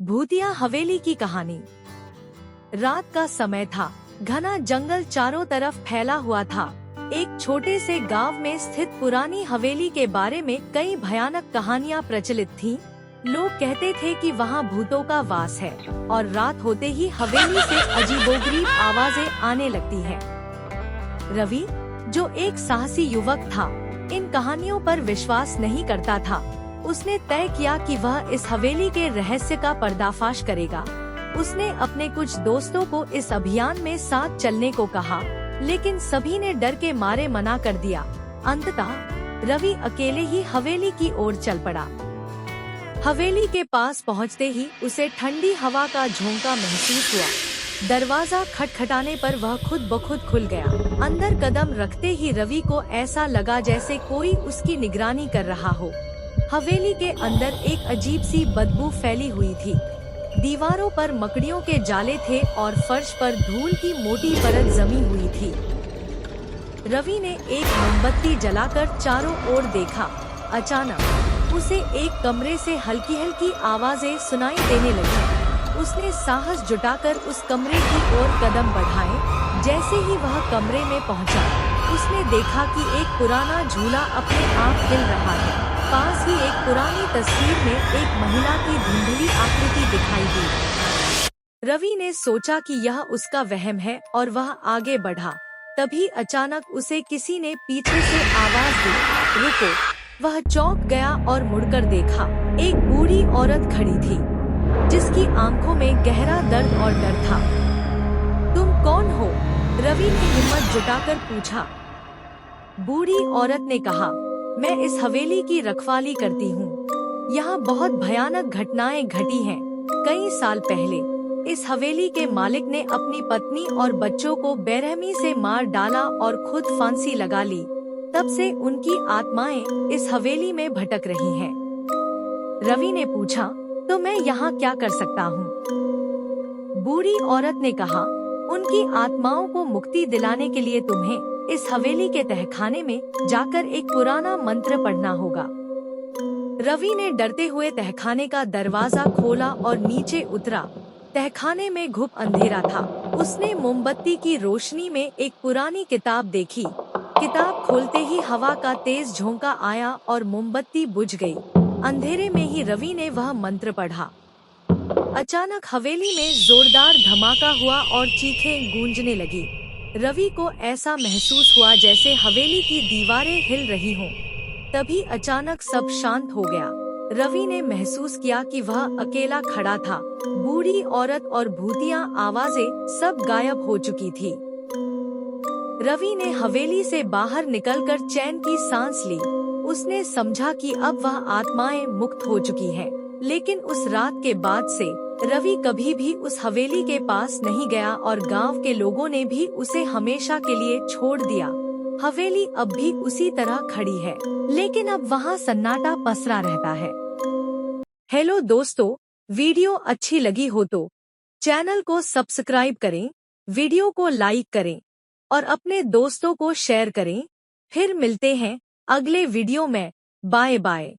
भूतिया हवेली की कहानी। रात का समय था। घना जंगल चारों तरफ फैला हुआ था। एक छोटे से गांव में स्थित पुरानी हवेली के बारे में कई भयानक कहानियां प्रचलित थीं। लोग कहते थे कि वहां भूतों का वास है और रात होते ही हवेली से अजीबोगरीब आवाजें आने लगती हैं। रवि, जो एक साहसी युवक था, इन कहानियों पर विश्वास नहीं करता था। उसने तय किया कि वह इस हवेली के रहस्य का पर्दाफाश करेगा। उसने अपने कुछ दोस्तों को इस अभियान में साथ चलने को कहा, लेकिन सभी ने डर के मारे मना कर दिया। अंततः रवि अकेले ही हवेली की ओर चल पड़ा। हवेली के पास पहुंचते ही उसे ठंडी हवा का झोंका महसूस हुआ। दरवाजा खटखटाने पर वह खुद ब खुद खुल गया। अंदर कदम रखते ही रवि को ऐसा लगा जैसे कोई उसकी निगरानी कर रहा हो। हवेली के अंदर एक अजीब सी बदबू फैली हुई थी। दीवारों पर मकड़ियों के जाले थे और फर्श पर धूल की मोटी परत जमी हुई थी। रवि ने एक मोमबत्ती जलाकर चारों ओर देखा। अचानक उसे एक कमरे से हल्की हल्की आवाजें सुनाई देने लगी। उसने साहस जुटाकर उस कमरे की ओर कदम बढ़ाए। जैसे ही वह कमरे में पहुंचा, उसने देखा कि एक पुराना झूला अपने आप हिल रहा है। पास ही एक पुरानी तस्वीर में एक महिला की धुंधली आकृति दिखाई दी। रवि ने सोचा कि यह उसका वहम है और वह आगे बढ़ा। तभी अचानक उसे किसी ने पीछे से आवाज दी, रुको। वह चौंक गया और मुड़कर देखा। एक बूढ़ी औरत खड़ी थी, जिसकी आंखों में गहरा दर्द और डर था। तुम कौन हो? रवि ने हिम्मत जुटाकर पूछा। बूढ़ी औरत ने कहा, मैं इस हवेली की रखवाली करती हूँ। यहाँ बहुत भयानक घटनाएं घटी हैं। कई साल पहले इस हवेली के मालिक ने अपनी पत्नी और बच्चों को बेरहमी से मार डाला और खुद फांसी लगा ली। तब से उनकी आत्माएं इस हवेली में भटक रही हैं। रवि ने पूछा, तो मैं यहाँ क्या कर सकता हूँ? बूढ़ी औरत ने कहा, उनकी आत्माओं को मुक्ति दिलाने के लिए तुम्हें इस हवेली के तहखाने में जाकर एक पुराना मंत्र पढ़ना होगा। रवि ने डरते हुए तहखाने का दरवाजा खोला और नीचे उतरा। तहखाने में घुप अंधेरा था। उसने मोमबत्ती की रोशनी में एक पुरानी किताब देखी। किताब खोलते ही हवा का तेज झोंका आया और मोमबत्ती बुझ गई। अंधेरे में ही रवि ने वह मंत्र पढ़ा। अचानक हवेली में जोरदार धमाका हुआ और चीखें गूंजने लगी। रवि को ऐसा महसूस हुआ जैसे हवेली की दीवारें हिल रही हों। तभी अचानक सब शांत हो गया। रवि ने महसूस किया कि वह अकेला खड़ा था। बूढ़ी औरत और भूतिया आवाजें सब गायब हो चुकी थी। रवि ने हवेली से बाहर निकलकर चैन की सांस ली। उसने समझा कि अब वह आत्माएं मुक्त हो चुकी हैं। लेकिन उस रात के बाद से रवि कभी भी उस हवेली के पास नहीं गया और गांव के लोगों ने भी उसे हमेशा के लिए छोड़ दिया। हवेली अब भी उसी तरह खड़ी है, लेकिन अब वहां सन्नाटा पसरा रहता है। हेलो दोस्तों, वीडियो अच्छी लगी हो तो चैनल को सब्सक्राइब करें, वीडियो को लाइक करें और अपने दोस्तों को शेयर करें। फिर मिलते हैं अगले वीडियो में। Bye bye.